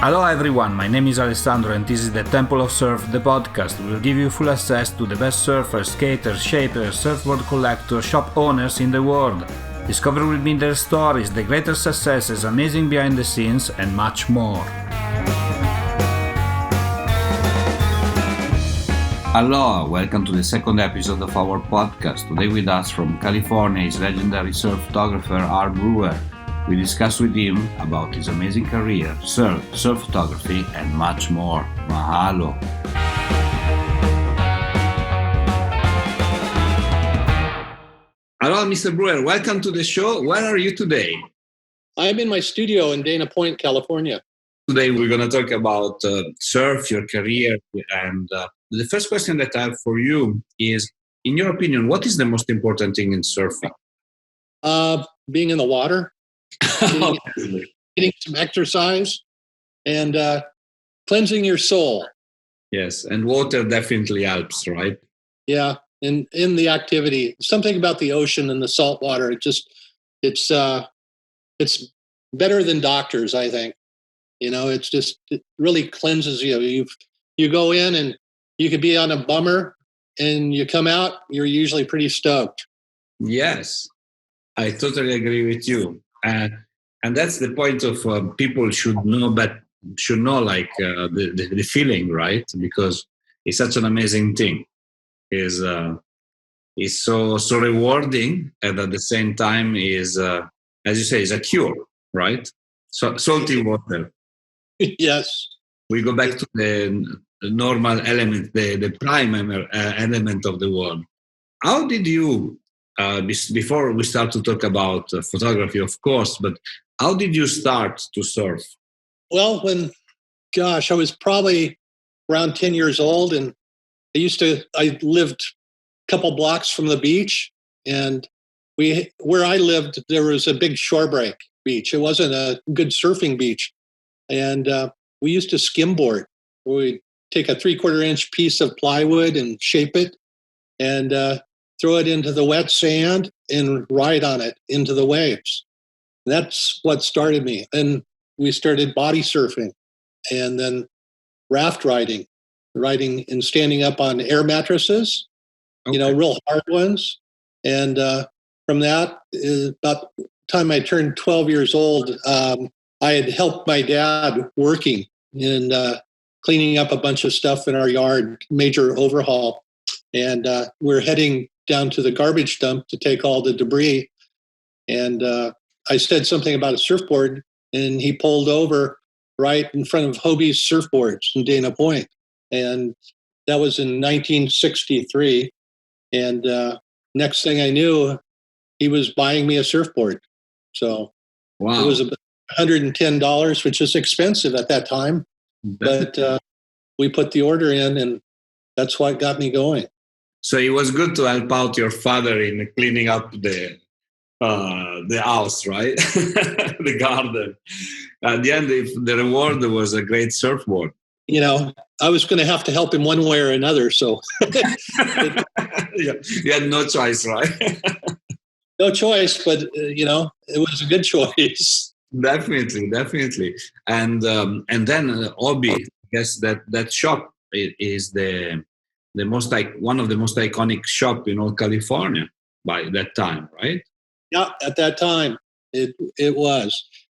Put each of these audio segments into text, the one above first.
Hello everyone, my name is Alessandro and this is the Temple of Surf, the podcast. We will give you full access to the best surfers, skaters, shapers, surfboard collectors, shop owners in the world. Discover with me their stories, the greater successes, amazing behind the scenes and much more. Hello, welcome to the second episode of our podcast. Today with us from California is legendary surf photographer Art Brewer. We discuss with him about his amazing career, surf photography, and much more. Mahalo! Hello, Mr. Brewer. Welcome to the show. Where are you today? I'm in my studio in Dana Point, California. Today we're going to talk about surf, your career, and the first question that I have for you is, in your opinion, what is the most important thing in surfing? Being in the water. Getting some exercise and cleansing your soul. Yes, and water definitely helps, right? Yeah, and in the activity, something about the ocean and the salt water. It's better than doctors, I think. You know, it really cleanses you. You go in and you could be on a bummer, and you come out, you're usually pretty stoked. Yes, I totally agree with you. And that's the point of people should know the feeling, right? Because it's such an amazing thing. It's so rewarding, and at the same time is as you say, is a cure, right? So salty water. Yes. We go back to the normal element, the prime element of the world. How did you? Before we start to talk about photography, of course, but how did you start to surf? Well, I was probably around 10 years old, and I lived a couple blocks from the beach, and where I lived, there was a big shore break beach. It wasn't a good surfing beach. And we used to skimboard. We'd take a 3/4 inch piece of plywood and shape it and throw it into the wet sand and ride on it into the waves. That's what started me. And we started body surfing and then raft riding and standing up on air mattresses, Okay. Real hard ones. And from that, about the time I turned 12 years old, I had helped my dad working and cleaning up a bunch of stuff in our yard, major overhaul. And we're heading down to the garbage dump to take all the debris. And I said something about a surfboard, and he pulled over right in front of Hobie's Surfboards in Dana Point. And that was in 1963. And next thing I knew, he was buying me a surfboard. So Wow. It was about $110, which is expensive at that time. But we put the order in, and that's what got me going. So it was good to help out your father in cleaning up the house, right? The garden. At the end, if the reward was a great surfboard. I was going to have to help him one way or another. So Yeah, you had no choice, right? No choice, but it was a good choice. Definitely. And then Obi, I guess that shop is one of the most iconic shop in all California by that time, right? Yeah, at that time it was.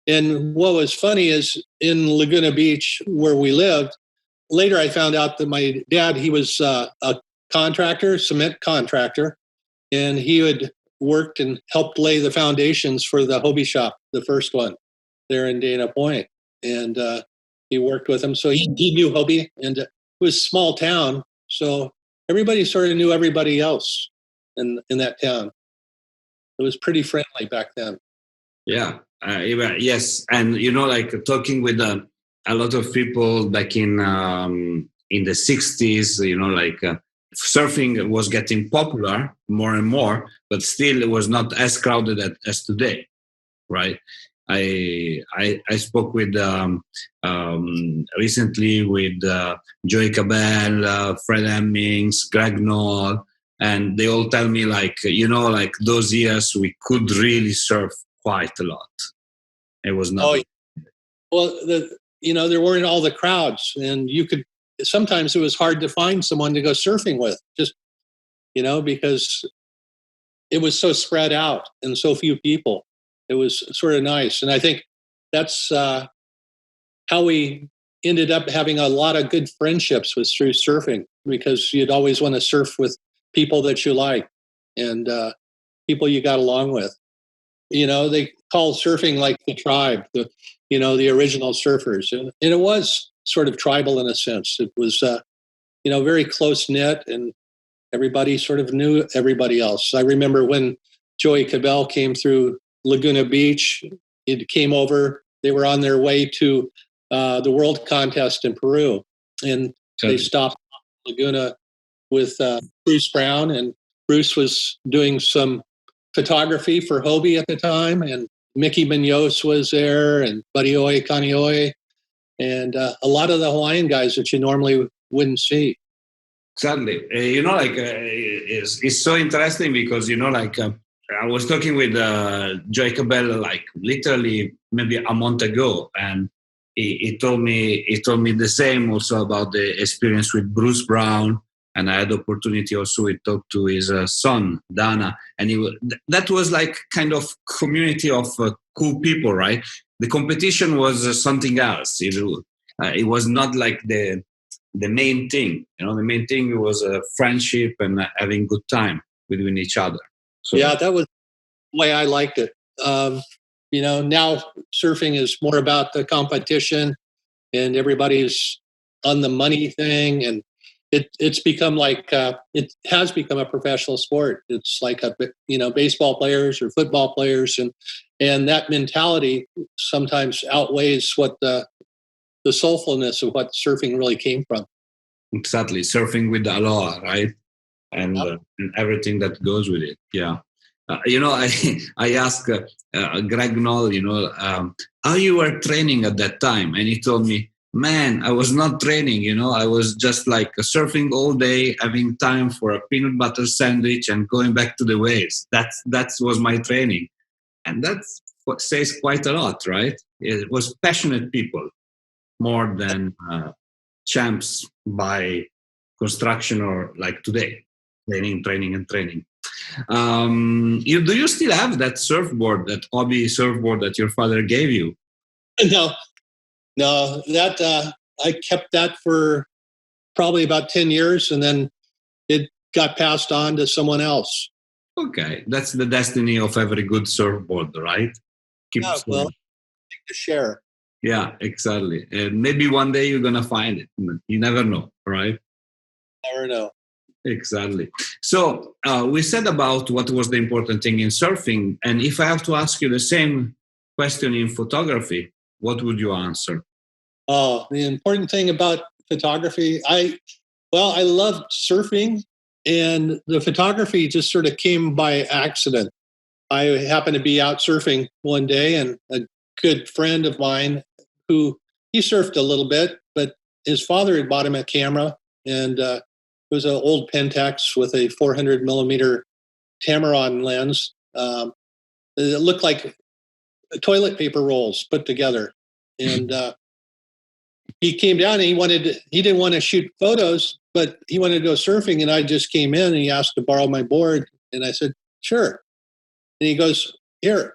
And what was funny is in Laguna Beach, where we lived, later I found out that my dad, he was a contractor, cement contractor, and he had worked and helped lay the foundations for the Hobie shop, the first one there in Dana Point. And he worked with him. So he knew Hobie, and it was a small town. So everybody sort of knew everybody else in that town. It was pretty friendly back then. Yeah. Yes. And, talking with a lot of people back in the 60s, surfing was getting popular more and more, but still it was not as crowded as today, right? I spoke with recently with Joey Cabell, Fred Hemmings, Greg Knoll, and they all tell me those years we could really surf quite a lot. It was not. Well, there weren't all the crowds, and sometimes it was hard to find someone to go surfing with, just, because it was so spread out and so few people. It was sort of nice. And I think that's how we ended up having a lot of good friendships was through surfing, because you'd always want to surf with people that you like and people you got along with. They call surfing like the tribe, the original surfers. And it was sort of tribal in a sense. It was, very close knit, and everybody sort of knew everybody else. I remember when Joey Cabell came through Laguna Beach, it came over, they were on their way to the world contest in Peru. And they stopped Laguna with Bruce Brown, and Bruce was doing some photography for Hobie at the time, and Mickey Munoz was there, and Buddy Oi Kanioi, and a lot of the Hawaiian guys that you normally wouldn't see. Exactly. It's so interesting because, I was talking with Joey Cabell literally maybe a month ago, and he told me the same also about the experience with Bruce Brown. And I had the opportunity also to talk to his son, Dana. And that was like kind of community of cool people, right? The competition was something else. It was not like the main thing. The main thing was friendship and having good time between each other. So yeah, that was the way I liked it. Now surfing is more about the competition, and everybody's on the money thing, and it's become it has become a professional sport. It's like baseball players or football players, and that mentality sometimes outweighs what the soulfulness of what surfing really came from. Exactly, surfing with the aloha, right? And everything that goes with it. Yeah. I asked Greg Knoll, how you were training at that time, and he told me, man, I was not training, I was just surfing all day, having time for a peanut butter sandwich and going back to the waves. That was my training. And that's what says quite a lot, right? It was passionate people more than champs by construction or like today, training. Do you still have that surfboard, that hobby surfboard that your father gave you? No, that I kept that for probably about 10 years, and then it got passed on to someone else. Okay, that's the destiny of every good surfboard, right? To share. Yeah, exactly. And maybe one day you're gonna find it. You never know, right? Never know. Exactly. So we said about what was the important thing in surfing, and if I have to ask you the same question in photography, what would you answer? Oh, the important thing about photography, I loved surfing, and the photography just sort of came by accident. I happened to be out surfing one day, and a good friend of mine who he surfed a little bit, but his father had bought him a camera, and it was an old Pentax with a 400 millimeter Tamron lens. It looked like toilet paper rolls put together, and he came down and he didn't want to shoot photos, but he wanted to go surfing. And I just came in and he asked to borrow my board. And I said, sure. And he goes, here,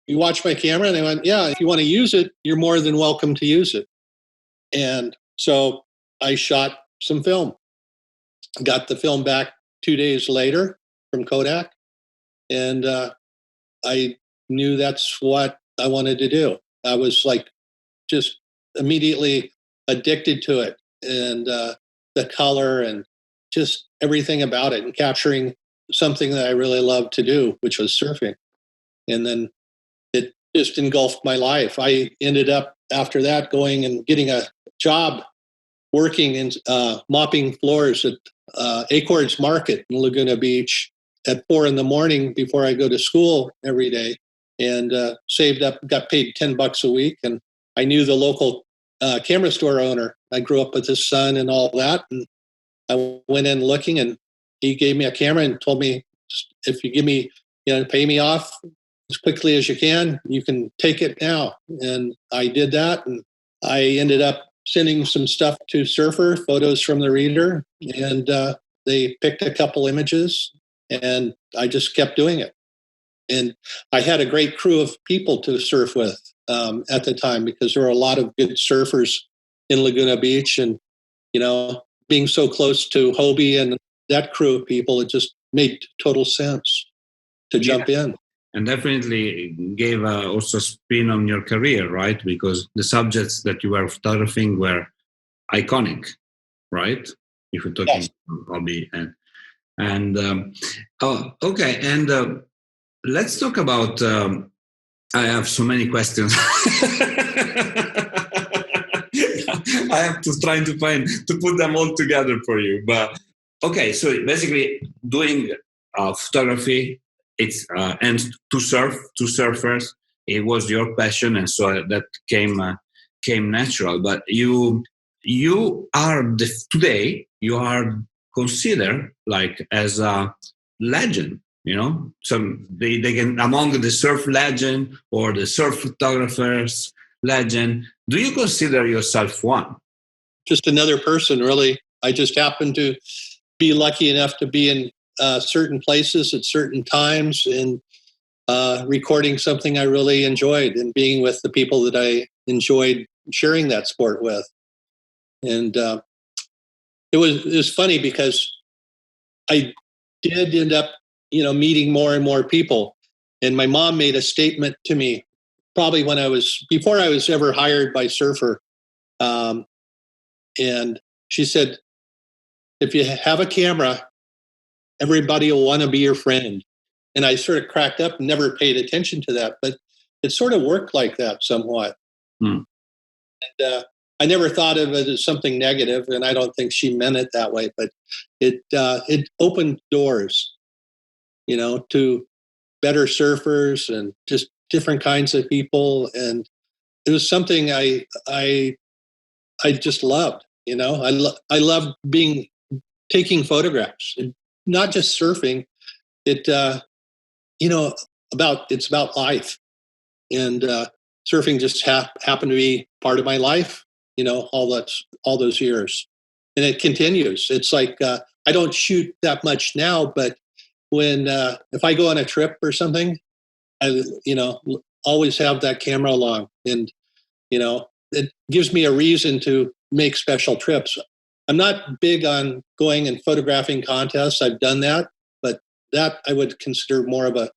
you watch my camera? And I went, yeah, if you want to use it, you're more than welcome to use it. And so I shot some film, got the film back 2 days later from Kodak. And I knew that's what I wanted to do. I was just immediately addicted to it, and the color and just everything about it, and capturing something that I really loved to do, which was surfing. And then it just engulfed my life. I ended up after that going and getting a job working in mopping floors at Acorns Market in Laguna Beach at 4 a.m. before I go to school every day, and saved up, got paid $10 a week. And I knew the local camera store owner. I grew up with his son and all that. And I went in looking, and he gave me a camera and told me, if you give me, pay me off as quickly as you can take it now. And I did that. And I ended up sending some stuff to Surfer, photos from the reader, and they picked a couple images, and I just kept doing it. And I had a great crew of people to surf with at the time, because there were a lot of good surfers in Laguna Beach, and being so close to Hobie and that crew of people, it just made total sense to jump in. And definitely gave also spin on your career, right? Because the subjects that you were photographing were iconic, right? If you're talking Hobie okay. And let's talk about. I have so many questions. I have to try to put them all together for you. But okay, so basically doing photography, it's and to surfers, it was your passion, and so that came natural. But you are today you are considered like as a legend. Some they can among the surf legend or the surf photographers legend. Do you consider yourself one? Just another person, really. I just happened to be lucky enough to be in certain places at certain times and recording something I really enjoyed and being with the people that I enjoyed sharing that sport with. And it was funny because I did end up, meeting more and more people. And my mom made a statement to me probably before I was ever hired by Surfer. And she said, if you have a camera, everybody will want to be your friend. And I sort of cracked up and never paid attention to that, but it sort of worked like that somewhat. And I never thought of it as something negative, and I don't think she meant it that way, but it opened doors, to better surfers and just different kinds of people. And it was something I just loved. I loved taking photographs, and not just surfing. It it's about life, and surfing just happened to be part of my life. All those years, and it continues. It's like I don't shoot that much now, but when if I go on a trip or something, I always have that camera along, and it gives me a reason to make special trips. I'm not big on going and photographing contests. I've done that, but that I would consider more of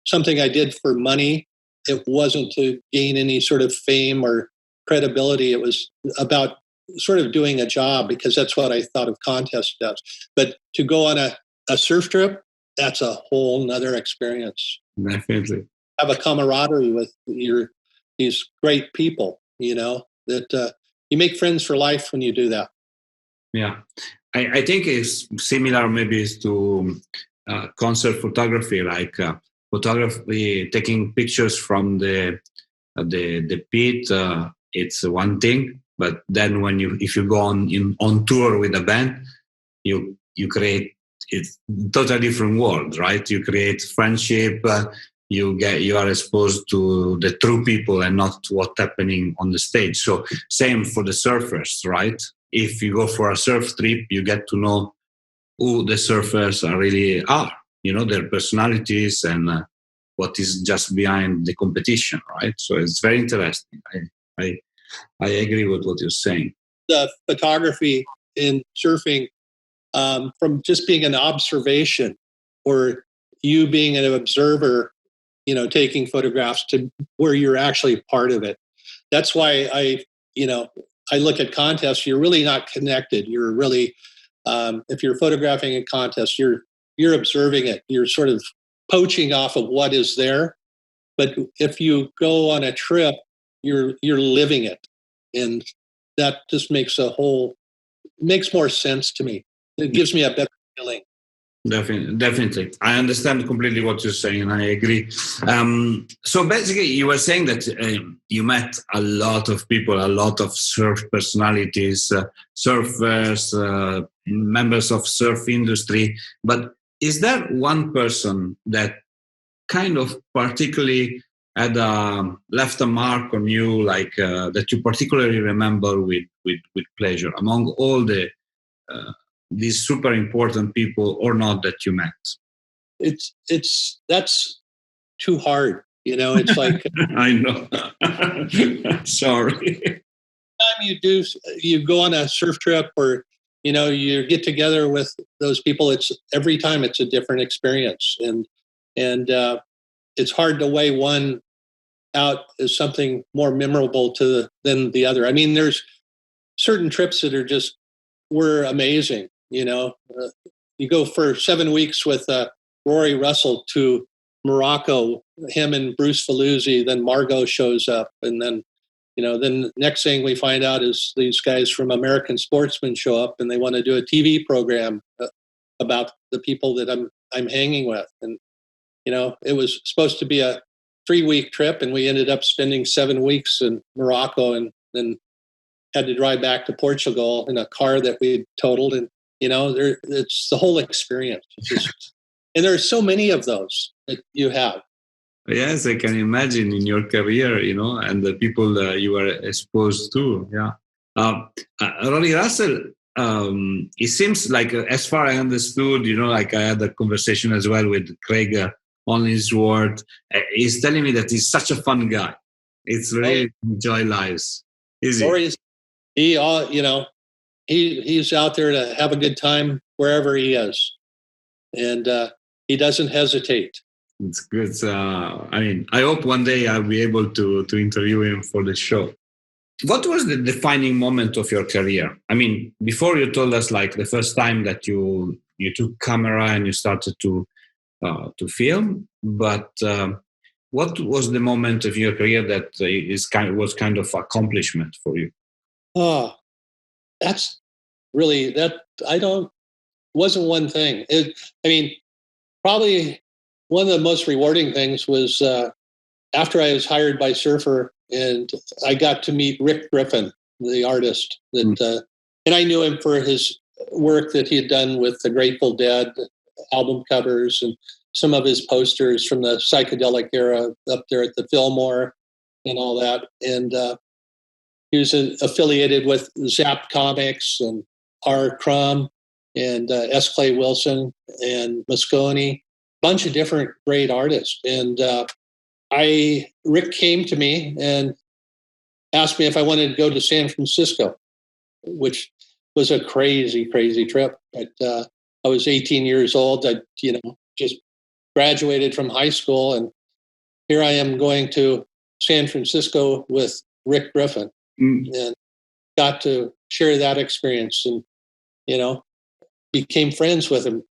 something I did for money. It wasn't to gain any sort of fame or credibility. It was about sort of doing a job, because that's what I thought of contests as. But to go on a surf trip, that's a whole nother experience. Definitely. Have a camaraderie with these great people, that you make friends for life when you do that. Yeah. I think it's similar maybe to concert photography, like photography, taking pictures from the pit. It's one thing, but then if you go on tour with a band, you create it's totally different world, right? You create friendship. You are exposed to the true people and not what's happening on the stage. So same for the surfers, right? If you go for a surf trip, you get to know who the surfers really are, their personalities and what is just behind the competition, right? So it's very interesting. I agree with what you're saying. The photography in surfing, from just being an observation or you being an observer, taking photographs, to where you're actually part of it. That's why I look at contests. You're really not connected. You're really, if you're photographing a contest, you're observing it. You're sort of poaching off of what is there. But if you go on a trip, you're living it, and that just makes more sense to me. It gives me a better feeling. Definitely. I understand completely what you're saying, and I agree. So basically, you were saying that you met a lot of people, a lot of surf personalities, surfers, members of surf industry. But is there one person that kind of particularly had left a mark on you, like that you particularly remember with pleasure among all these super important people or not that you met? That's too hard. It's like I know. Sorry. time you go on a surf trip or you get together with those people, it's every time it's a different experience, and it's hard to weigh one out as something more memorable than the other. I mean, there's certain trips that were amazing. You go for 7 weeks with Rory Russell to Morocco, him and Bruce Faluzzi, then Margot shows up, and then then next thing we find out is these guys from American Sportsman show up and they want to do a TV program about the people that I'm hanging with. And it was supposed to be a 3-week trip, and we ended up spending 7 weeks in Morocco, and then had to drive back to Portugal in a car that we totaled. And it's the whole experience. And there are so many of those that you have. Yes, I can imagine in your career, and the people you were exposed to. Yeah. Ronnie Russell, it seems like, as far as I understood, like I had a conversation as well with Craig on his word. He's telling me that he's such a fun guy. It's really enjoy lives. Is he? He's out there to have a good time wherever he is. And he doesn't hesitate. It's good. I hope one day I'll be able to interview him for the show. What was the defining moment of your career? I mean, before you told us like the first time that you took camera and you started to film, but what was the moment of your career that was kind of accomplishment for you? Oh, that's really wasn't one thing. Probably one of the most rewarding things was after I was hired by Surfer, and I got to meet Rick Griffin, the artist, and I knew him for his work that he had done with the Grateful Dead album covers and some of his posters from the psychedelic era up there at the Fillmore and all that. And he was affiliated with Zap Comics and R. Crumb and S. Clay Wilson and Moscone, bunch of different great artists. And Rick came to me and asked me if I wanted to go to San Francisco, which was a crazy, crazy trip. But I was 18 years old. I, just graduated from high school, and here I am going to San Francisco with Rick Griffin, and got to share that experience, and became friends with him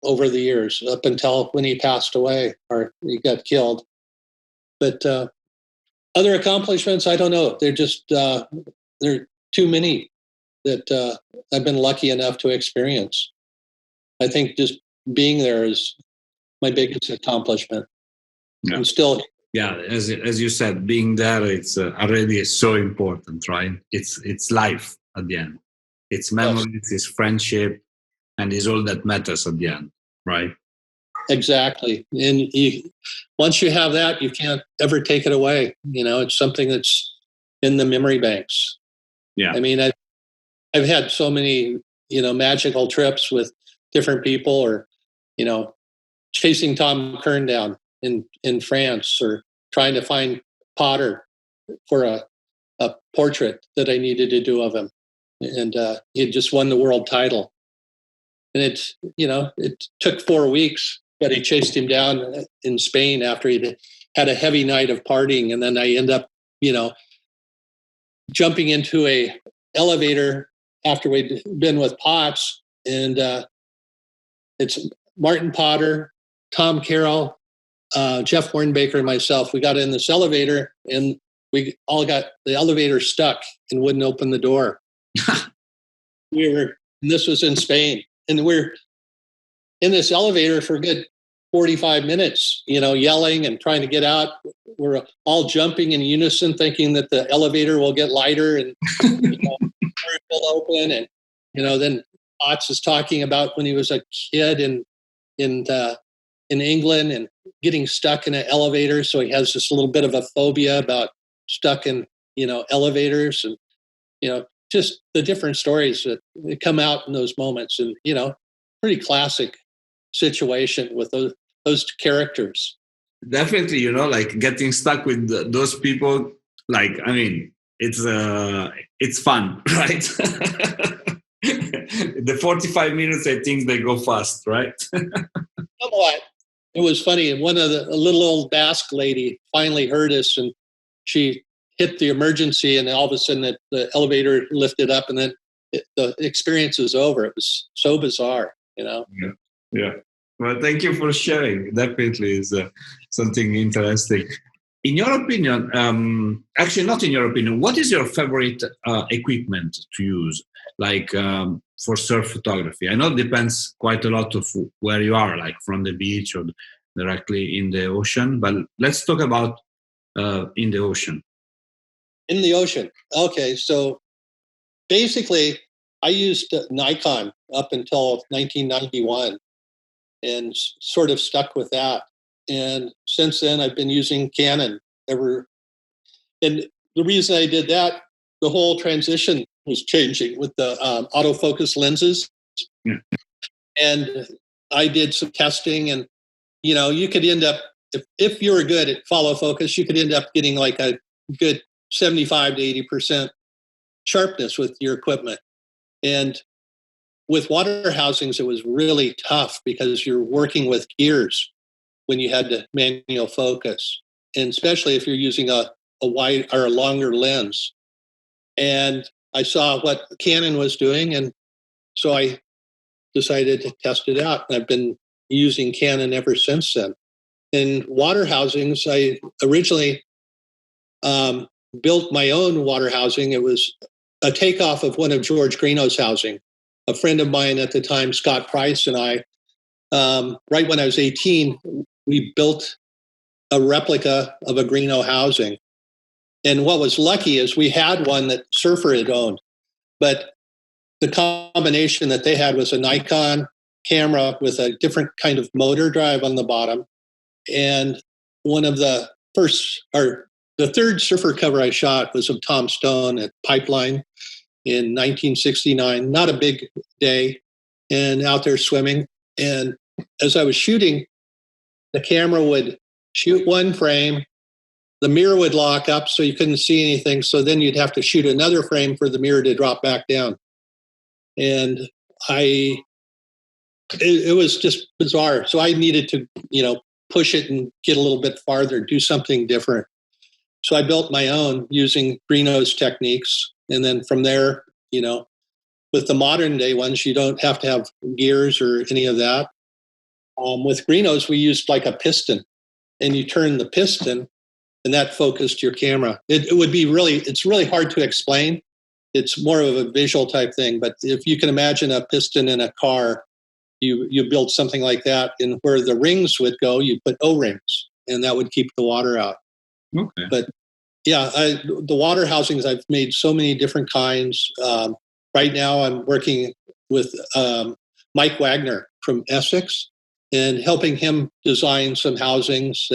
over the years up until when he passed away or he got killed. But other accomplishments, I don't know. They're just there are too many that I've been lucky enough to experience. I think just being there is my biggest accomplishment. Yeah. And still, yeah, as you said, being there, it's already so important, right? It's life at the end. It's memories, it's friendship, and it's all that matters at the end, right? Exactly. And once you have that, you can't ever take it away. It's something that's in the memory banks. Yeah. I mean, I've had so many, magical trips with different people, or, chasing Tom Kern down in France, or trying to find Potter for a portrait that I needed to do of him. And he had just won the world title. And it took 4 weeks, but I chased him down in Spain after he'd had a heavy night of partying. And then I end up, jumping into a elevator after we'd been with Potts. And it's Martin Potter, Tom Carroll, Jeff Hornbaker, and myself. We got in this elevator, and we all got the elevator stuck and wouldn't open the door. And this was in Spain. And we're in this elevator for a good 45 minutes, yelling and trying to get out. We're all jumping in unison, thinking that the elevator will get lighter and doors will open. And, then Potts is talking about when he was a kid in in England and getting stuck in an elevator. So he has this little bit of a phobia about stuck in, elevators, and, just the different stories that come out in those moments. And, pretty classic situation with those characters. Definitely, like getting stuck with those people, like, I mean, it's fun, right? The 45 minutes, I think they go fast, right? Somewhat. It was funny. And a little old Basque lady finally heard us, and she hit the emergency, and all of a sudden the elevator lifted up, and then the experience was over. It was so bizarre, Yeah. Well, thank you for sharing. Definitely is something interesting. In your opinion, actually not in your opinion, what is your favorite equipment to use, like for surf photography? I know it depends quite a lot of where you are, like from the beach or directly in the ocean, but let's talk about in the ocean. In the ocean. Okay, so basically I used Nikon up until 1991 and sort of stuck with that. And since then I've been using Canon ever. And the reason I did that, the whole transition was changing with the autofocus lenses. Yeah. And I did some testing, and, you could end up, if you were good at follow focus, you could end up getting like a good 75 to 80% sharpness with your equipment. And with water housings, it was really tough because you're working with gears when you had to manual focus, and especially if you're using a wide or a longer lens. And I saw what Canon was doing, and so I decided to test it out. And I've been using Canon ever since then. In water housings, I originally built my own water housing. It was a takeoff of one of George Greeno's housing. A friend of mine at the time, Scott Price, and I, right when I was 18, we built a replica of a Greeno housing. And what was lucky is we had one that Surfer had owned, but the combination that they had was a Nikon camera with a different kind of motor drive on the bottom. And one of the third Surfer cover I shot was of Tom Stone at Pipeline in 1969. Not a big day, and out there swimming. And as I was shooting, the camera would shoot one frame, the mirror would lock up so you couldn't see anything. So then you'd have to shoot another frame for the mirror to drop back down. And it was just bizarre. So I needed to, push it and get a little bit farther, do something different. So I built my own using Greeno's techniques. And then from there, with the modern day ones, you don't have to have gears or any of that. With Greeno's, we used like a piston, and you turn the piston, and that focused your camera. It's really hard to explain. It's more of a visual type thing. But if you can imagine a piston in a car, you build something like that, and where the rings would go, you put O-rings, and that would keep the water out. Okay. But yeah, the water housings, I've made so many different kinds. Right now I'm working with Mike Wagner from Essex and helping him design some housings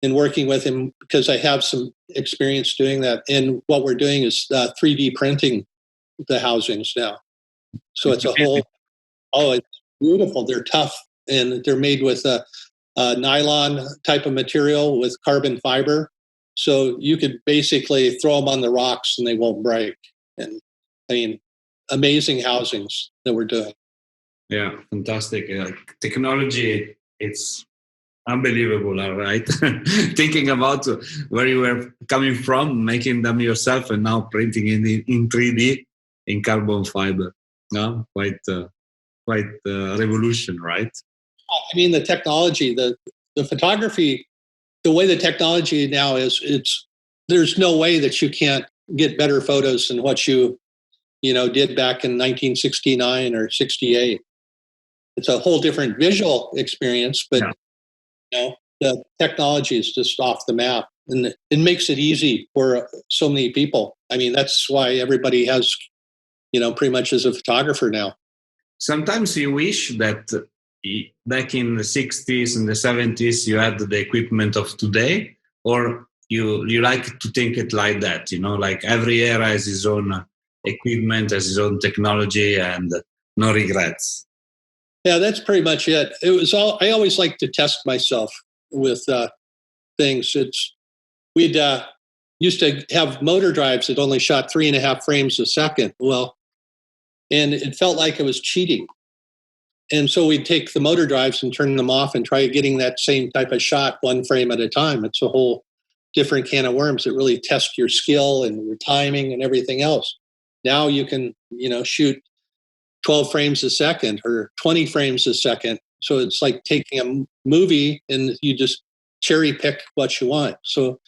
and working with him because I have some experience doing that. And what we're doing is 3D printing the housings now. So it's it's beautiful. They're tough, and they're made with a nylon type of material with carbon fiber. So you could basically throw them on the rocks and they won't break. And I mean, amazing housings that we're doing. Yeah, fantastic. Technology, it's unbelievable, all right? Thinking about where you were coming from, making them yourself, and now printing in 3D in carbon fiber. No, quite revolution, right? I mean, the technology, the photography, the way the technology now is, there's no way that you can't get better photos than what you did back in 1969 or 68. It's a whole different visual experience, but the technology is just off the map, and it makes it easy for so many people. I mean, that's why everybody has, pretty much is a photographer now. Sometimes you wish that back in the 60s and the 70s, you had the equipment of today, or you like to think it like that, like every era has its own equipment, has its own technology, and no regrets. Yeah, that's pretty much it. It was all. I always like to test myself with things. We'd used to have motor drives that only shot 3.5 frames a second. Well, and it felt like it was cheating. And so we'd take the motor drives and turn them off and try getting that same type of shot 1 frame at a time. It's a whole different can of worms that really test your skill and your timing and everything else. Now you can, shoot 12 frames a second or 20 frames a second. So it's like taking a movie and you just cherry pick what you want. So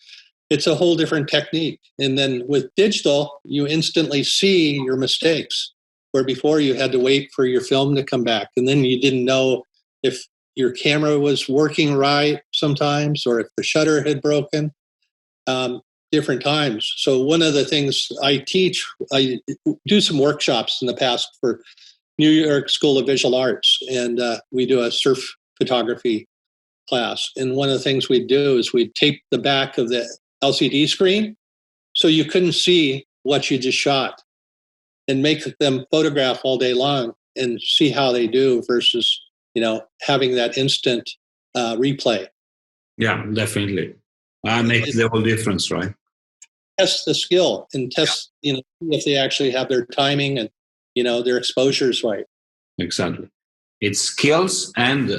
it's a whole different technique. And then with digital, you instantly see your mistakes, where before you had to wait for your film to come back. And then you didn't know if your camera was working right sometimes or if the shutter had broken. Different times. So one of the things I teach, I do some workshops in the past for New York School of Visual Arts, and we do a surf photography class. And one of the things we do is we tape the back of the LCD screen so you couldn't see what you just shot, and make them photograph all day long and see how they do versus, having that instant replay. Yeah, definitely. Makes the whole difference, right? Test the skill and test, if they actually have their timing and, their exposures right. Exactly. It's skills and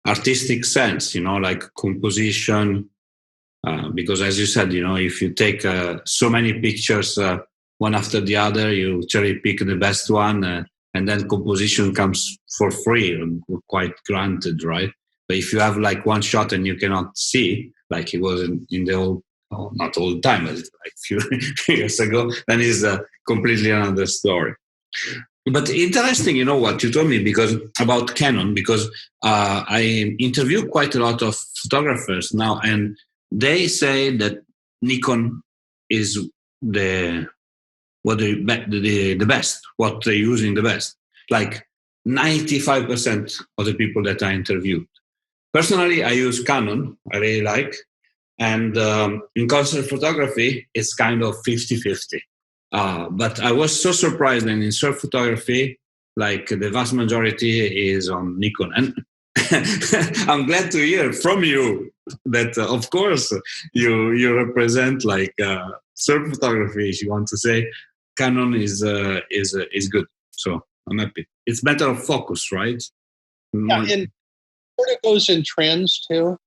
artistic sense, like composition. Because as you said, if you take so many pictures one after the other, you cherry pick the best one, and then composition comes for free and quite granted, right? But if you have like one shot and you cannot see, like it was in the old, not all the time, but like a few years ago, then it's completely another story. But interesting, what you told me about Canon, because I interview quite a lot of photographers now, and they say that Nikon is the best, what they're using the best. Like 95% of the people that I interviewed. Personally, I use Canon, I really like. And in concert photography, it's kind of 50-50. But I was so surprised that in surf photography, like the vast majority is on Nikon. And I'm glad to hear from you that, of course, you represent like surf photography. If you want to say, Canon is good. So I'm happy. It's matter of focus, right? Yeah, and sort of goes in trends too.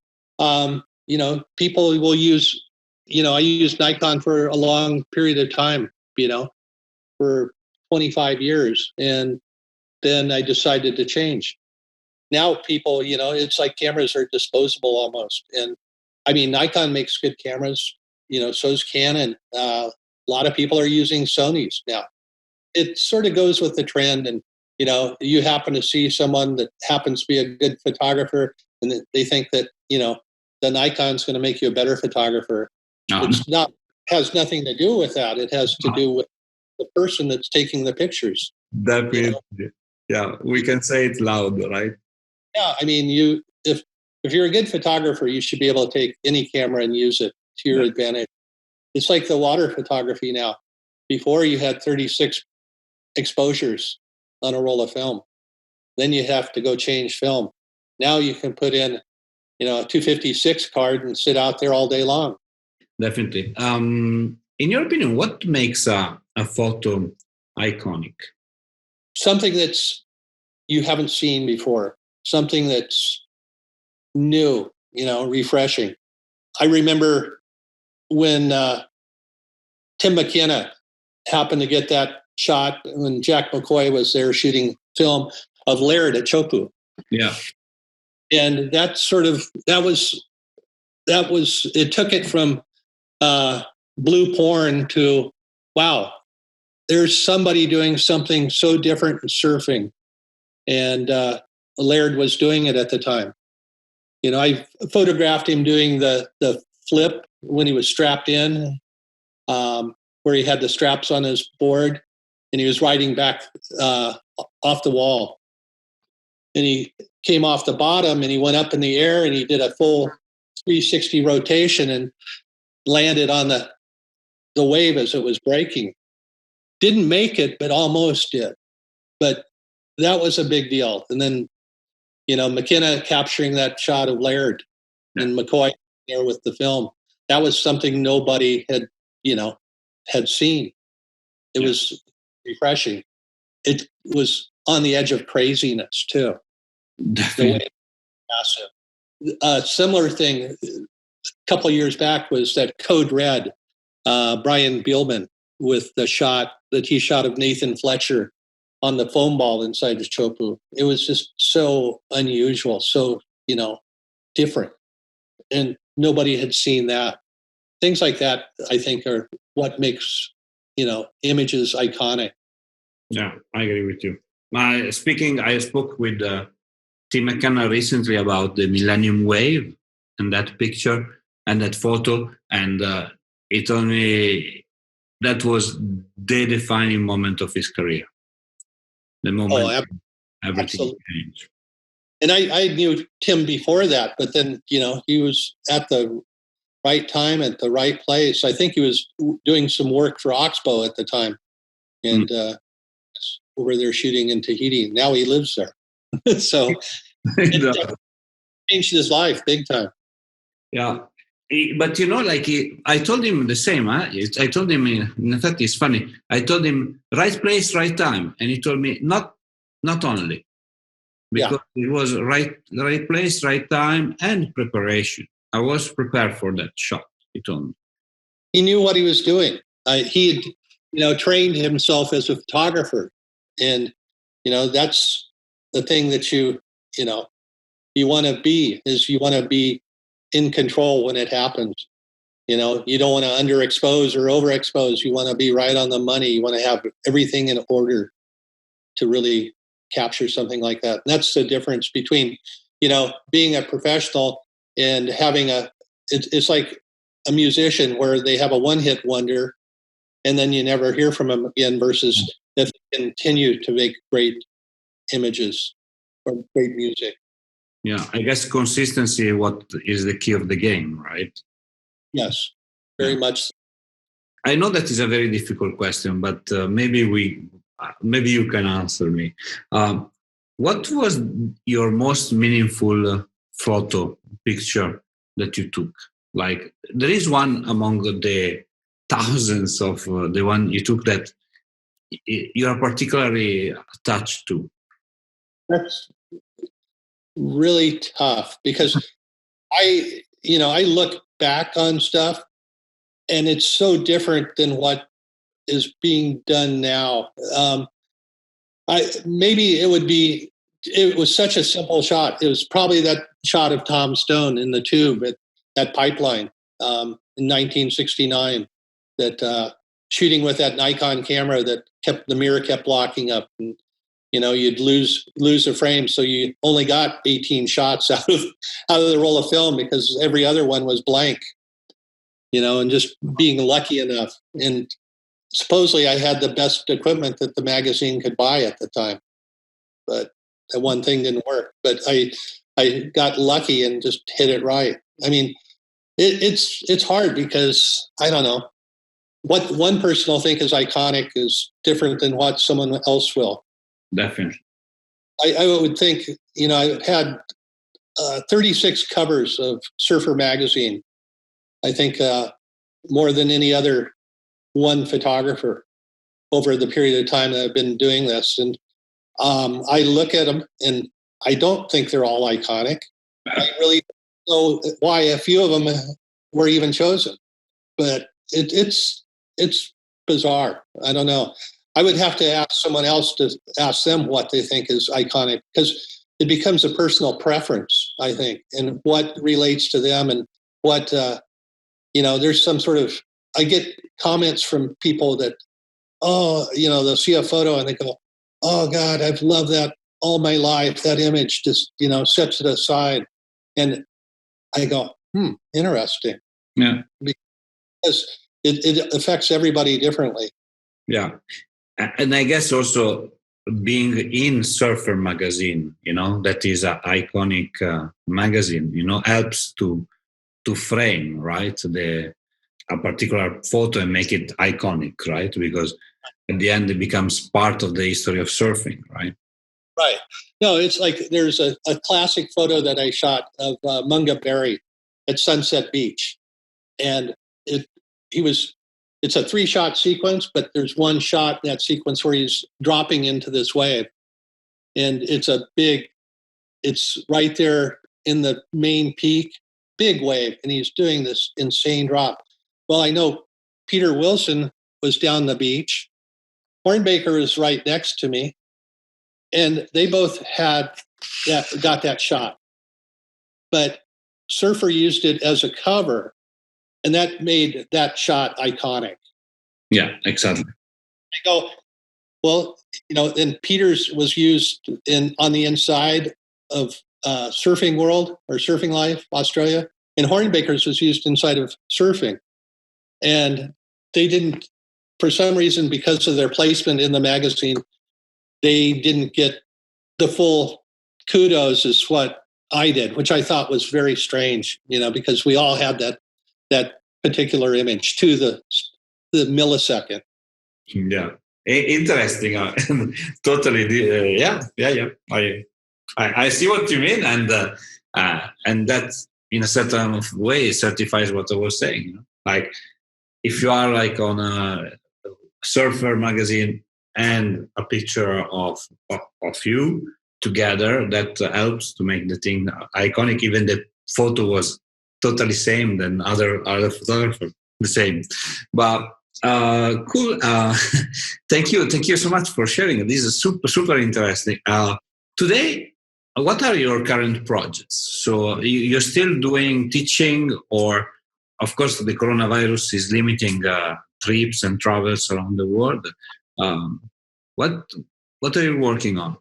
People will use, I used Nikon for a long period of time, for 25 years. And then I decided to change. Now people, it's like cameras are disposable almost. And I mean, Nikon makes good cameras, so's Canon. A lot of people are using Sonys now. It sort of goes with the trend. And, you happen to see someone that happens to be a good photographer and they think that, the Nikon's going to make you a better photographer. It's not, has nothing to do with that. It has to do with the person that's taking the pictures. Definitely. Yeah, we can say it loud, right? Yeah, I mean, if you're a good photographer, you should be able to take any camera and use it to your advantage. It's like the water photography now. Before you had 36 exposures on a roll of film. Then you have to go change film. Now you can put in, a 256 card and sit out there all day long. Definitely. In your opinion, what makes a photo iconic? Something that's you haven't seen before. Something that's new, refreshing. I remember when Tim McKenna happened to get that shot when Jack McCoy was there shooting film of Laird at Chopu. Yeah. And that was it took it from blue porn to, wow, there's somebody doing something so different in surfing. And Laird was doing it at the time. I photographed him doing the flip when he was strapped in, where he had the straps on his board and he was riding back off the wall. And he came off the bottom and he went up in the air and he did a full 360 rotation and landed on the wave as it was breaking. Didn't make it, but almost did. But that was a big deal. And then, McKenna capturing that shot of Laird and McCoy there with the film. That was something nobody had seen. It was refreshing. It was on the edge of craziness too. Definitely. Massive. Similar thing a couple of years back was that Code Red, Brian Bielman, with the shot that he shot of Nathan Fletcher on the foam ball inside the Chopu. It was just so unusual, so, different. And nobody had seen that. Things like that, I think, are what makes, images iconic. Yeah, I agree with you. I spoke with Tim McKenna recently about the Millennium Wave and that picture and that photo. And it only, that was the defining moment of his career. The moment everything changed. And I knew Tim before that, but then, he was at the right time at the right place. I think he was doing some work for Oxbow at the time. And over there shooting in Tahiti. Now he lives there. So it changed his life big time. Yeah. But I told him the same. I told him, in fact, it's funny. I told him right place, right time, and he told me not only, because it was right place, right time, and preparation. I was prepared for that shot. He told me. He knew what he was doing. He had, trained himself as a photographer, and that's the thing that you want to be. Is you want to be in control when it happens. You don't want to underexpose or overexpose. You want to be right on the money. You want to have everything in order to really capture something like that. And that's the difference between, being a professional and having it's like a musician where they have a one-hit wonder and then you never hear from them again versus if they continue to make great images or great music. Yeah, I guess consistency what is the key of the game, right? Yes, very much. I know that is a very difficult question, but maybe you can answer me. What was your most meaningful photo picture that you took? Like there is one among the thousands of the one you took that you are particularly attached to. That's really tough because I look back on stuff and it's so different than what is being done now. It was such a simple shot. It was probably that shot of Tom Stone in the tube at that pipeline in 1969, that shooting with that Nikon camera that the mirror kept locking up. And, you'd lose a frame. So you only got 18 shots out of the roll of film because every other one was blank, and just being lucky enough. And supposedly I had the best equipment that the magazine could buy at the time, but that one thing didn't work. But I got lucky and just hit it right. I mean, it's hard because I don't know what one person will think is iconic is different than what someone else will. Definitely. I would think, I had 36 covers of Surfer magazine. I think more than any other one photographer over the period of time that I've been doing this. And I look at them and I don't think they're all iconic. I really don't know why a few of them were even chosen, but it's bizarre. I don't know. I would have to ask someone else to ask them what they think is iconic because it becomes a personal preference, I think, and what relates to them and what, there's some sort of, I get comments from people that, they'll see a photo and they go, oh God, I've loved that all my life. That image just, sets it aside. And I go, interesting. Yeah. Because it affects everybody differently. Yeah. And I guess also being in Surfer magazine, that is an iconic magazine, helps to frame, right, a particular photo and make it iconic, right? Because at the end it becomes part of the history of surfing, right? Right. No, it's like there's a classic photo that I shot of Munga Berry at Sunset Beach, and it's a 3-shot sequence, but there's one shot in that sequence where he's dropping into this wave, and it's right there in the main peak, big wave, and he's doing this insane drop. Well, I know Peter Wilson was down the beach. Hornbaker is right next to me, and they both got that shot. But Surfer used it as a cover, and that made that shot iconic. Yeah, exactly. I go, well, and Peter's was used on the inside of Surfing World or Surfing Life Australia, and Hornbaker's was used inside of Surfing. And they didn't, for some reason, because of their placement in the magazine, they didn't get the full kudos as what I did, which I thought was very strange, because we all had that particular image to the millisecond. Yeah, interesting. Totally. Yeah. I see what you mean, and that in a certain way certifies what I was saying. Like if you are like on a Surfer magazine and a picture of you together, that helps to make the thing iconic. Even the photo was totally same than other photographers, the same. But cool. Thank you so much for sharing. This is super interesting. Today, what are your current projects? So you're still doing teaching, or of course the coronavirus is limiting trips and travels around the world. What are you working on?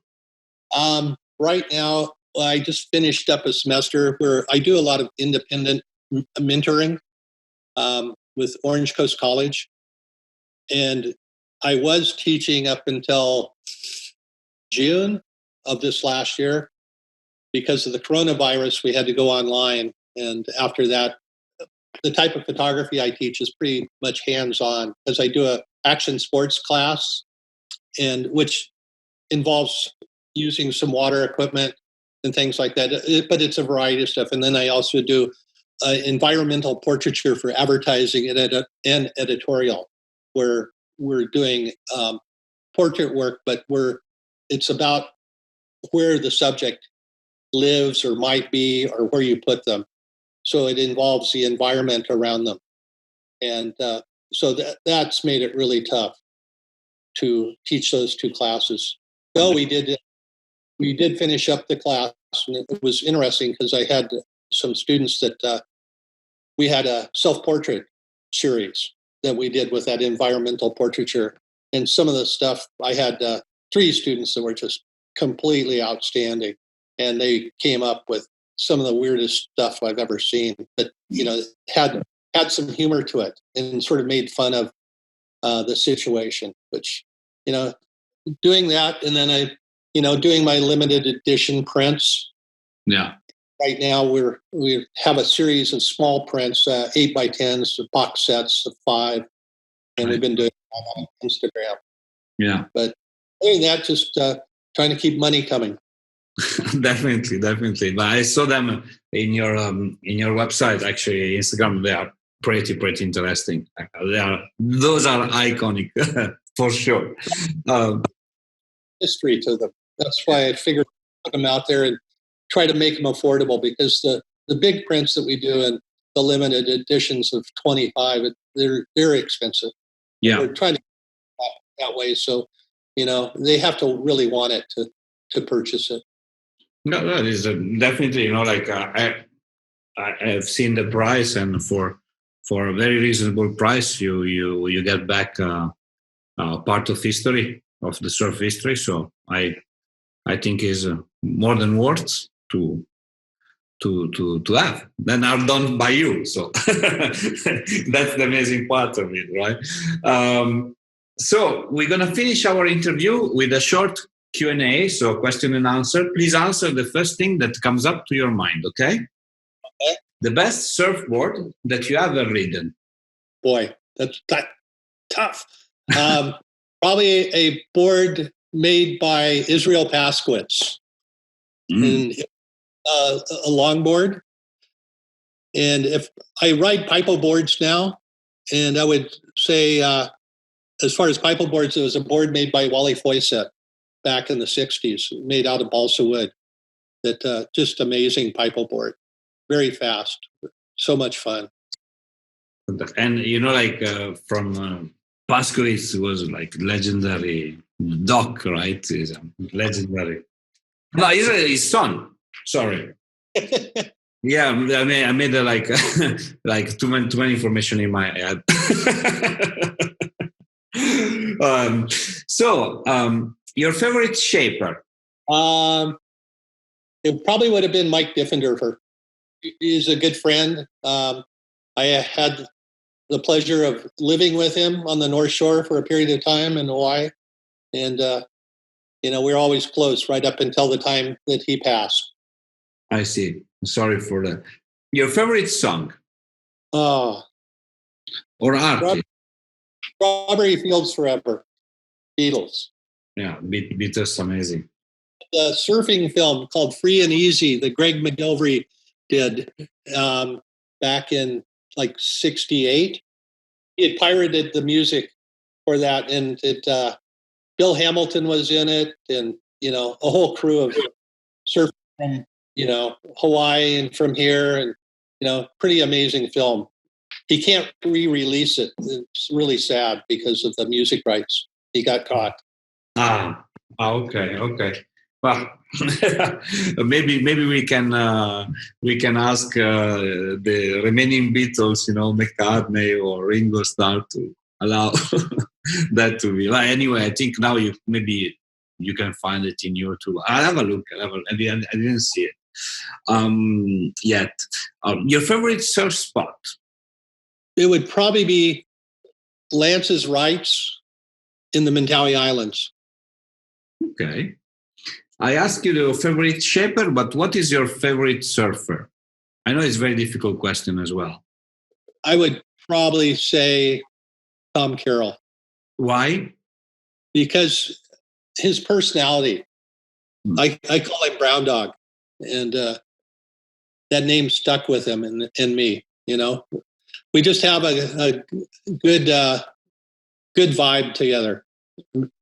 Right now, I just finished up a semester where I do a lot of independent mentoring with Orange Coast College. And I was teaching up until June of this last year. Because of the coronavirus, we had to go online. And after that, the type of photography I teach is pretty much hands-on, because I do a action sports class, and which involves using some water equipment and things like that. But it's a variety of stuff. And then I also do environmental portraiture for advertising and editorial, where we're doing portrait work, but it's about where the subject lives or might be, or where you put them. So it involves the environment around them. And so that's made it really tough to teach those two classes. Though we did finish up the class, and it was interesting because I had some students that we had a self-portrait series that we did with that environmental portraiture. And some of the stuff, I had 3 students that were just completely outstanding. And they came up with some of the weirdest stuff I've ever seen, but had some humor to it and sort of made fun of the situation. Which, doing that, and then I, doing my limited edition prints. Yeah. Right now we have a series of small prints, 8x10s, box sets of 5, and we've been doing that on Instagram. Yeah. But doing that, just trying to keep money coming. Definitely. But I saw them in your website, actually, Instagram. They are pretty interesting. Those are iconic for sure. History to them. That's why I figured I'd put them out there and try to make them affordable, because the big prints that we do and the limited editions of 25, they're very expensive. Yeah, we're trying to that way. So, they have to really want it to purchase it. No, it is definitely, I have seen the price, and for a very reasonable price, you get back part of history, of the surf history. So I think is more than worth to have. Then are done by you. So that's the amazing part of it, right? So we're gonna finish our interview with a short Q&A, so question and answer. Please answer the first thing that comes up to your mind, okay? Okay. The best surfboard that you ever ridden? Boy, that's tough. Probably a board made by Israel Paskowitz, and a longboard. And if I ride Pipo boards now, and I would say, as far as Pipo boards, it was a board made by Wally Foyset back in the 60s, made out of balsa wood. That just amazing Pipo board, very fast, so much fun. And from Paskowitz was like legendary doc, right? Is legendary. No, he's his son. Sorry. Yeah, I made like like too many information in my head. Your favorite shaper? It probably would have been Mike Diffenderfer. He's a good friend. I had the pleasure of living with him on the North Shore for a period of time in Hawaii, and we're always close right up until the time that he passed. I see. Sorry for that. Your favorite song? Oh, or artist? Strawberry Fields Forever, Beatles. Yeah, Beatles, amazing. The surfing film called Free and Easy that Greg McGilvery did back in like '68. He had pirated the music for that, and Bill Hamilton was in it, and a whole crew of surfers from Hawaii and from here, and pretty amazing film. He can't re-release it. It's really sad because of the music rights. He got caught. Okay. Well, maybe we can ask the remaining Beatles, McCartney or Ringo Starr, to allow that to be. Well, anyway, I think now maybe you can find it in YouTube. I'll have a look. I didn't see it yet. Your favorite surf spot? It would probably be Lance's Rights in the Mentawai Islands. Okay. I asked you your favorite shaper, but what is your favorite surfer? I know it's a very difficult question as well. I would probably say Tom Carroll. Why? Because his personality. I call him Brown Dog, and that name stuck with him and me. We just have a good vibe together.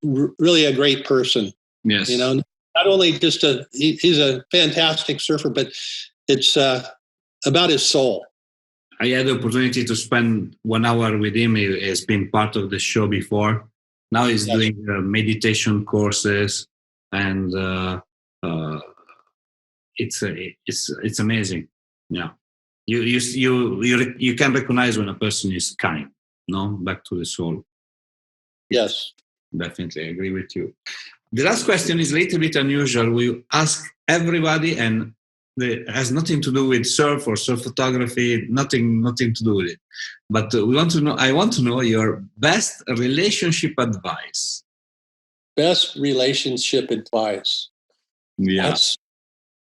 Really a great person. Yes. Not only just he's a fantastic surfer, but it's about his soul. I had the opportunity to spend 1 hour with him. He has been part of the show before. Now he's doing meditation courses, and it's amazing. Yeah, you can recognize when a person is kind. Back to the soul. Yes, definitely agree with you. The last question is a little bit unusual. We ask everybody, and it has nothing to do with surf or surf photography, nothing to do with it. But I want to know your best relationship advice. Best relationship advice. Yeah.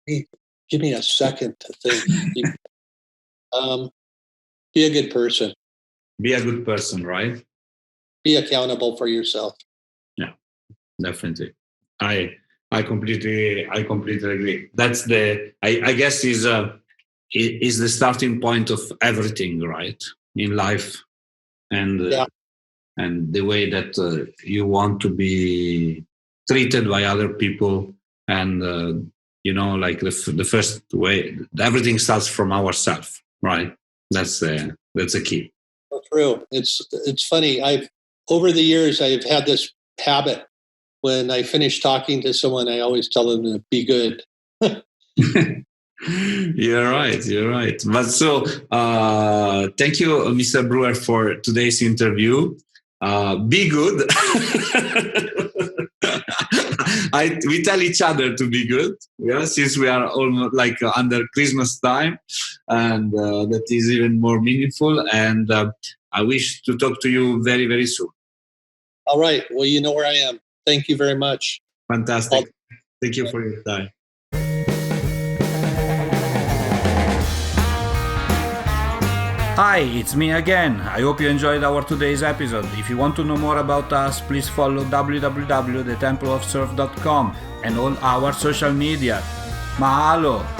Give me a second to think. Be a good person. Be a good person, right? Be accountable for yourself. Yeah, definitely. I completely agree. That's I guess is the starting point of everything, right, in life, and the way that you want to be treated by other people, and like the first way, everything starts from ourselves, right? That's a key. True. It's funny. Over the years I've had this habit. When I finish talking to someone, I always tell them to be good. You're right. But so, thank you, Mr. Brewer, for today's interview. Be good. We tell each other to be good, since we are almost like under Christmas time, and that is even more meaningful. And I wish to talk to you very, very soon. All right. Well, you know where I am. Thank you very much. Fantastic. Thank you for your time. Hi, it's me again. I hope you enjoyed our today's episode. If you want to know more about us, please follow www.templeofsurf.com and all our social media. Mahalo!